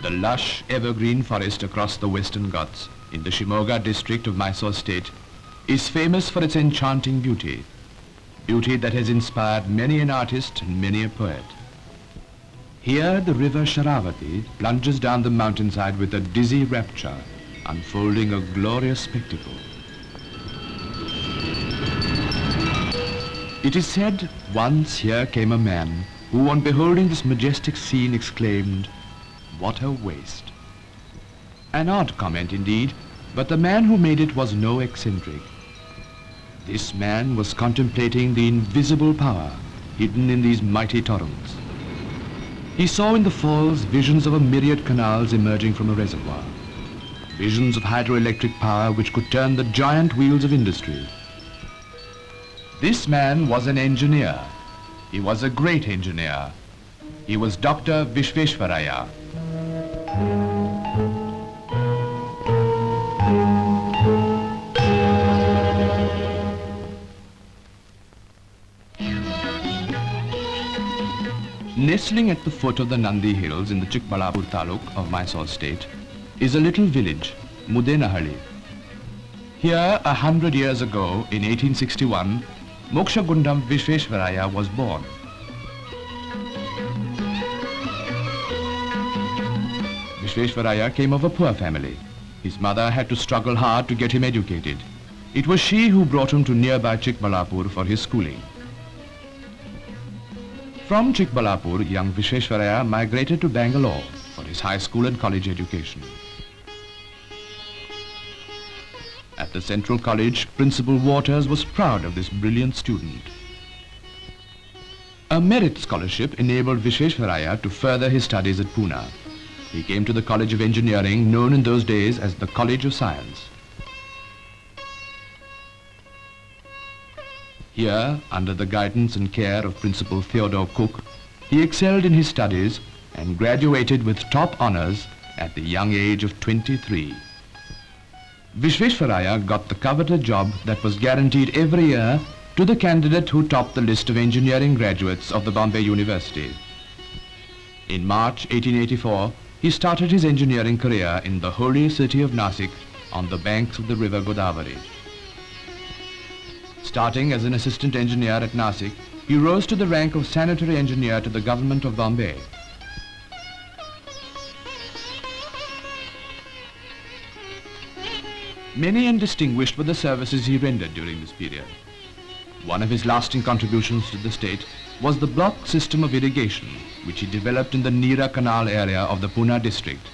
The lush evergreen forest across the Western Ghats in the Shimoga district of Mysore state is famous for its enchanting beauty, beauty that has inspired many an artist and many a poet. Here the river Sharavati plunges down the mountainside with a dizzy rapture, unfolding a glorious spectacle. It is said once here came a man who on beholding this majestic scene exclaimed, "What a waste!" An odd comment indeed, but the man who made it was no eccentric. This man was contemplating the invisible power hidden in these mighty torrents. He saw in the falls visions of a myriad canals emerging from a reservoir, visions of hydroelectric power which could turn the giant wheels of industry. This man was an engineer. He was a great engineer. He was Dr. VISVESVARAYA. Nestling at the foot of the Nandi Hills in the Chikbalapur Taluk of Mysore state is a little village, Mudenahalli. Here, 100 years ago, in 1861, Mokshagundam Visvesvaraya was born. Visvesvaraya came of a poor family. His mother had to struggle hard to get him educated. It was she who brought him to nearby Chikbalapur for his schooling. From Chikbalapur, young Visvesvaraya migrated to Bangalore for his high school and college education. At the Central College, Principal Waters was proud of this brilliant student. A merit scholarship enabled Visvesvaraya to further his studies at Pune. He came to the College of Engineering, known in those days as the College of Science. Here, under the guidance and care of Principal Theodore Cook, he excelled in his studies and graduated with top honors at the young age of 23. Visvesvaraya got the coveted job that was guaranteed every year to the candidate who topped the list of engineering graduates of the Bombay University. In March 1884, he started his engineering career in the holy city of Nasik on the banks of the river Godavari. Starting as an assistant engineer at Nasik, he rose to the rank of sanitary engineer to the government of Bombay. Many and distinguished were the services he rendered during this period. One of his lasting contributions to the state was the block system of irrigation, which he developed in the Neera Canal area of the Pune district.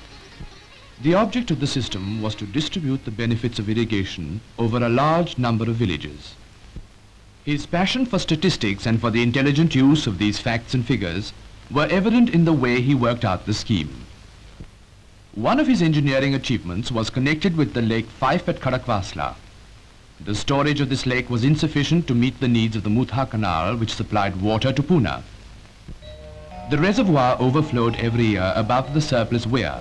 The object of the system was to distribute the benefits of irrigation over a large number of villages. His passion for statistics and for the intelligent use of these facts and figures were evident in the way he worked out the scheme. One of his engineering achievements was connected with the lake Fife at Khadakwasla. The storage of this lake was insufficient to meet the needs of the Mutha Canal, which supplied water to Pune. The reservoir overflowed every year above the surplus weir.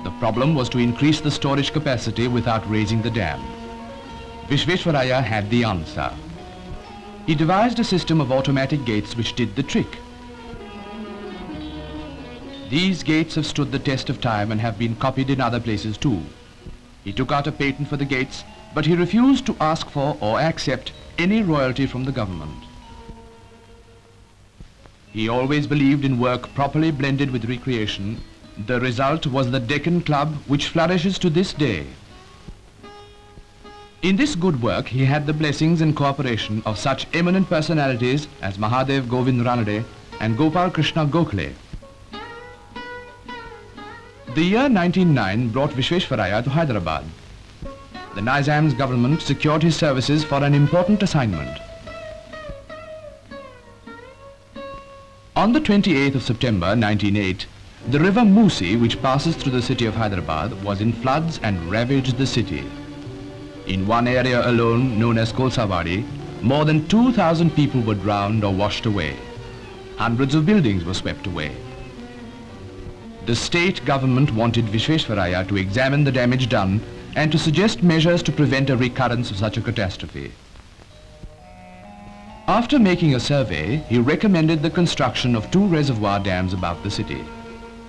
The problem was to increase the storage capacity without raising the dam. Visvesvaraya had the answer. He devised a system of automatic gates which did the trick. These gates have stood the test of time and have been copied in other places too. He took out a patent for the gates, but he refused to ask for or accept any royalty from the government. He always believed in work properly blended with recreation. The result was the Deccan Club, which flourishes to this day. In this good work, he had the blessings and cooperation of such eminent personalities as Mahadev Govind Ranade and Gopal Krishna Gokhale. The year 1909 brought Visvesvaraya to Hyderabad. The Nizam's government secured his services for an important assignment. On the 28th of September 1908, the river Musi, which passes through the city of Hyderabad, was in floods and ravaged the city. In one area alone, known as Kolsawadi, more than 2,000 people were drowned or washed away. Hundreds of buildings were swept away. The state government wanted Visvesvaraya to examine the damage done and to suggest measures to prevent a recurrence of such a catastrophe. After making a survey, he recommended the construction of 2 reservoir dams above the city.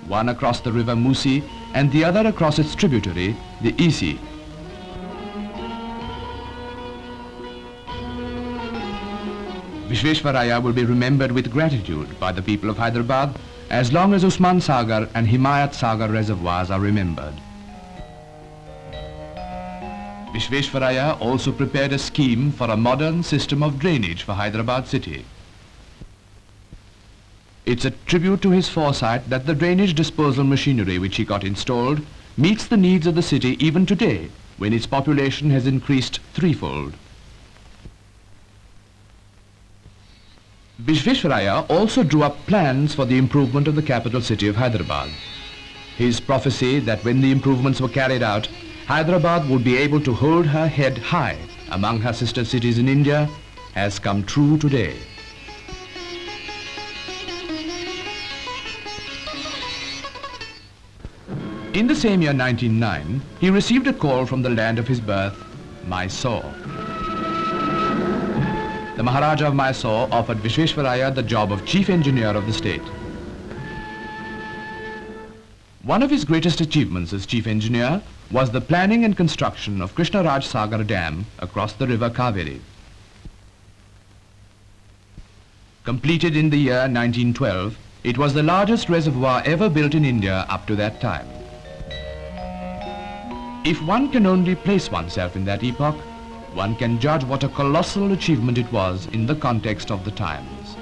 one across the river Musi and the other across its tributary, the Isi. Visvesvaraya will be remembered with gratitude by the people of Hyderabad as long as Usman Sagar and Himayat Sagar reservoirs are remembered. Visvesvaraya also prepared a scheme for a modern system of drainage for Hyderabad city. It's a tribute to his foresight that the drainage disposal machinery which he got installed meets the needs of the city even today, when its population has increased threefold. Visvesvaraya also drew up plans for the improvement of the capital city of Hyderabad. His prophecy that when the improvements were carried out, Hyderabad would be able to hold her head high among her sister cities in India has come true today. In the same year 1909, he received a call from the land of his birth, Mysore. The Maharaja of Mysore offered Visvesvaraya the job of chief engineer of the state. One of his greatest achievements as chief engineer was the planning and construction of Krishnaswamy Dam across the river Kaveri. Completed in the year 1912, it was the largest reservoir ever built in India up to that time. If one can only place oneself in that epoch, one can judge what a colossal achievement it was in the context of the times.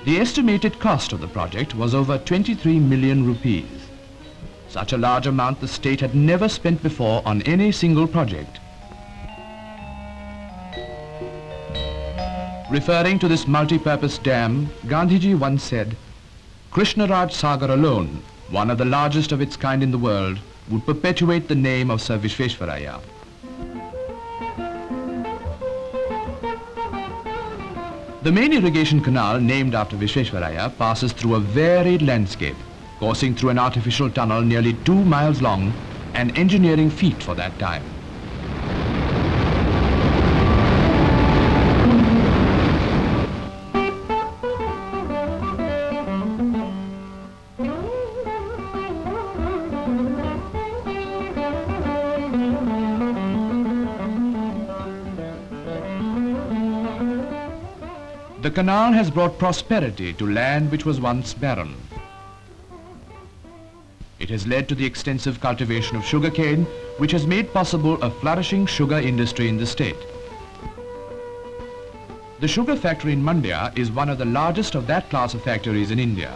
The estimated cost of the project was over 23 million rupees. Such a large amount the state had never spent before on any single project. Referring to this multi-purpose dam, Gandhiji once said, "Krishnaraj Sagar alone, one of the largest of its kind in the world, would perpetuate the name of Sir Visvesvaraya." The main irrigation canal named after Visvesvaraya passes through a varied landscape, coursing through an artificial tunnel nearly 2 miles long, an engineering feat for that time. The canal has brought prosperity to land which was once barren. It has led to the extensive cultivation of sugarcane, which has made possible a flourishing sugar industry in the state. The sugar factory in Mandya is one of the largest of that class of factories in India.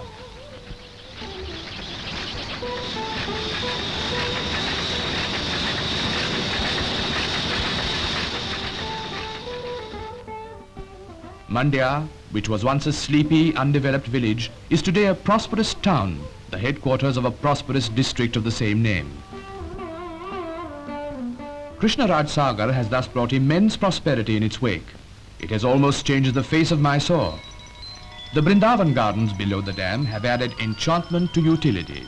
Mandya, which was once a sleepy, undeveloped village, is today a prosperous town, the headquarters of a prosperous district of the same name. Krishnaraj Sagar has thus brought immense prosperity in its wake. It has almost changed the face of Mysore. The Brindavan gardens below the dam have added enchantment to utility.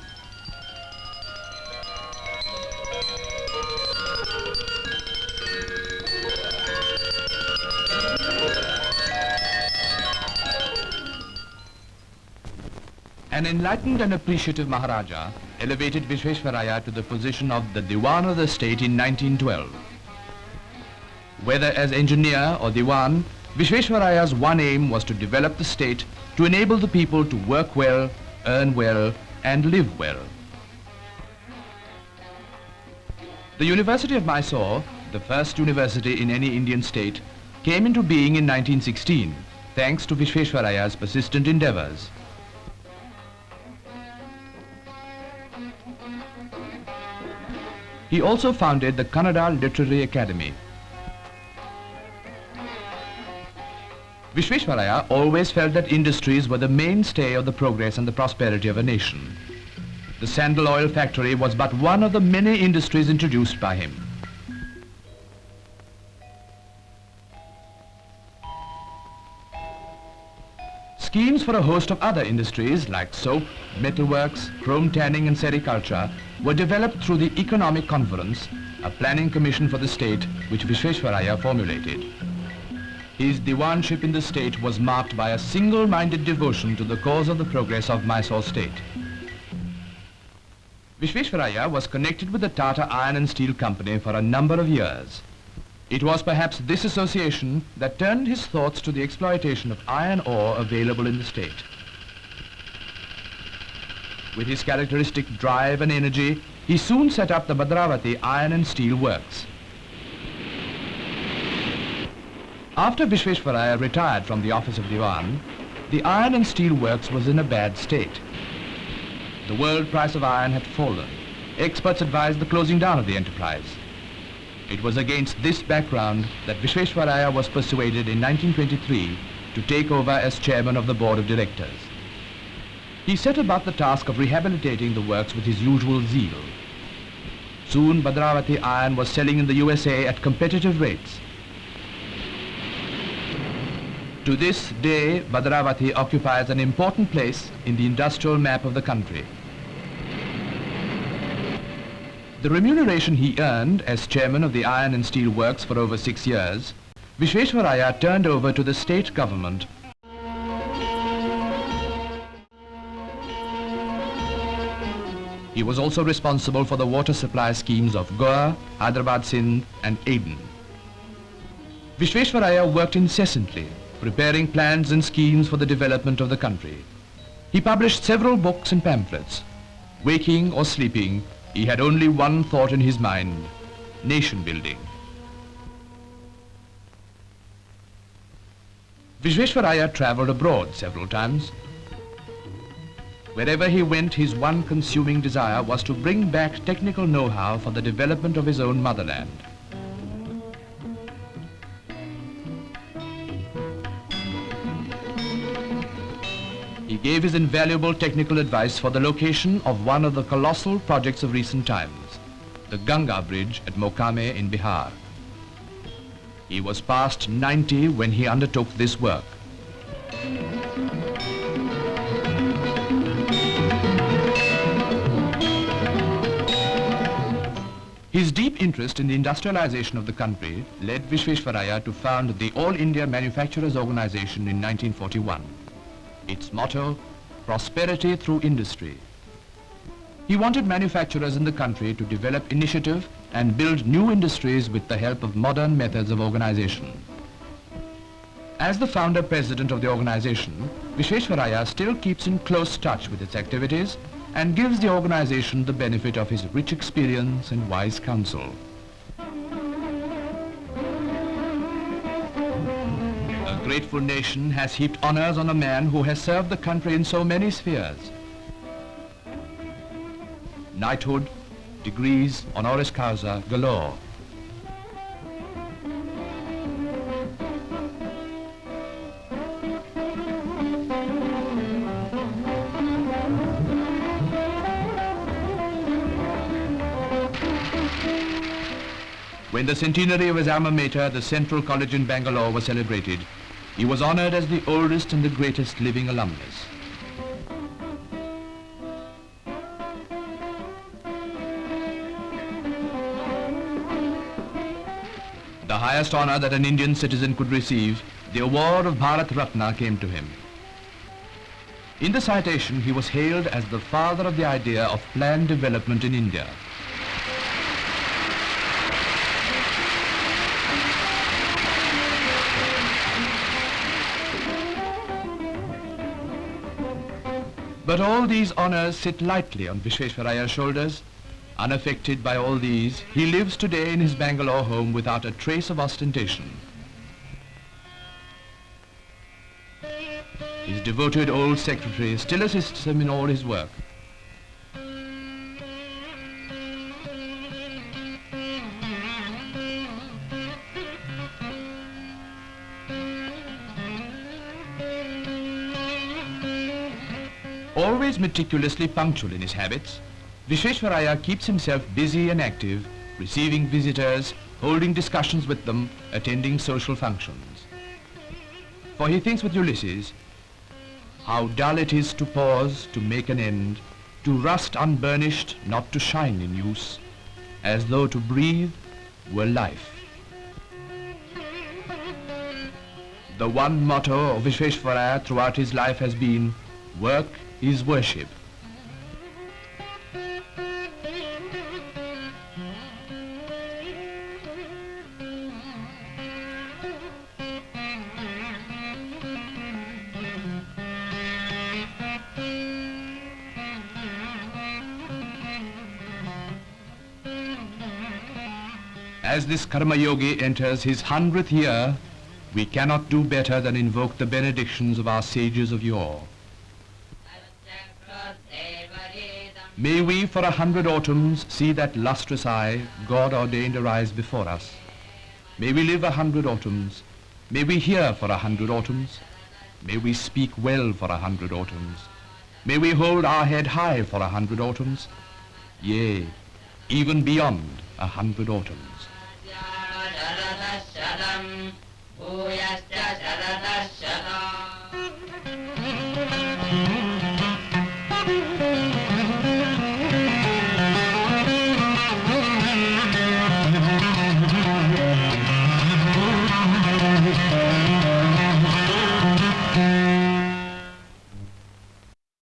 An enlightened and appreciative Maharaja elevated Visvesvaraya to the position of the Diwan of the state in 1912. Whether as engineer or Diwan, Visvesvaraya's one aim was to develop the state to enable the people to work well, earn well, and live well. The University of Mysore, the first university in any Indian state, came into being in 1916, thanks to Visvesvaraya's persistent endeavors. He also founded the Kannada Literary Academy. Visvesvaraya always felt that industries were the mainstay of the progress and the prosperity of a nation. The sandal oil factory was but one of the many industries introduced by him. Schemes for a host of other industries like soap, metalworks, chrome tanning and sericulture were developed through the Economic Conference, a planning commission for the state which Visvesvaraya formulated. His diwanship in the state was marked by a single-minded devotion to the cause of the progress of Mysore state. VISVESVARAYA was connected with the Tata Iron and Steel Company for a number of years. It was perhaps this association that turned his thoughts to the exploitation of iron ore available in the state. With his characteristic drive and energy, he soon set up the Bhadravati Iron and Steel Works. After VISVESVARAYA retired from the office of Diwan, the Iron and Steel Works was in a bad state. The world price of iron had fallen. Experts advised the closing down of the enterprise. It was against this background that VISVESVARAYA was persuaded in 1923 to take over as chairman of the board of directors. He set about the task of rehabilitating the works with his usual zeal. Soon Bhadravati iron was selling in the USA at competitive rates. To this day, Bhadravati occupies an important place in the industrial map of the country. The remuneration he earned as chairman of the Iron and Steel Works for over 6 years, VISVESVARAYA turned over to the state government. He was also responsible for the water supply schemes of Goa, Hyderabad, Sindh and Aden. VISVESVARAYA worked incessantly, preparing plans and schemes for the development of the country. He published several books and pamphlets. Waking or sleeping, he had only one thought in his mind: nation building. VISVESVARAYA traveled abroad several times. Wherever he went, his one consuming desire was to bring back technical know-how for the development of his own motherland. He gave his invaluable technical advice for the location of one of the colossal projects of recent times, the Ganga Bridge at Mokame in Bihar. He was past 90 when he undertook this work. His deep interest in the industrialization of the country led VISVESVARAYA to found the All India Manufacturers Organization in 1941. Its motto, prosperity through industry. He wanted manufacturers in the country to develop initiative and build new industries with the help of modern methods of organization. As the founder president of the organization, VISVESVARAYA still keeps in close touch with its activities and gives the organization the benefit of his rich experience and wise counsel. A grateful nation has heaped honors on a man who has served the country in so many spheres. Knighthood, degrees, honoris causa galore. When the centenary of his alma mater, the Central College in Bangalore, was celebrated, he was honored as the oldest and the greatest living alumnus. The highest honor that an Indian citizen could receive, the award of Bharat Ratna, came to him. In the citation, he was hailed as the father of the idea of planned development in India. But all these honors sit lightly on VISVESVARAYA's shoulders. Unaffected by all these, he lives today in his Bangalore home without a trace of ostentation. His devoted old secretary still assists him in all his work. Always meticulously punctual in his habits, VISVESVARAYA keeps himself busy and active, receiving visitors, holding discussions with them, attending social functions. For he thinks with Ulysses, how dull it is to pause, to make an end, to rust unburnished, not to shine in use, as though to breathe were life. The one motto of VISVESVARAYA throughout his life has been, work is worship. As this Karma Yogi enters his 100th year, we cannot do better than invoke the benedictions of our sages of yore. May we for 100 autumns see that lustrous eye God ordained arise before us. May we live 100 autumns. May we hear for 100 autumns. May we speak well for 100 autumns. May we hold our head high for 100 autumns. Yea, even beyond 100 autumns.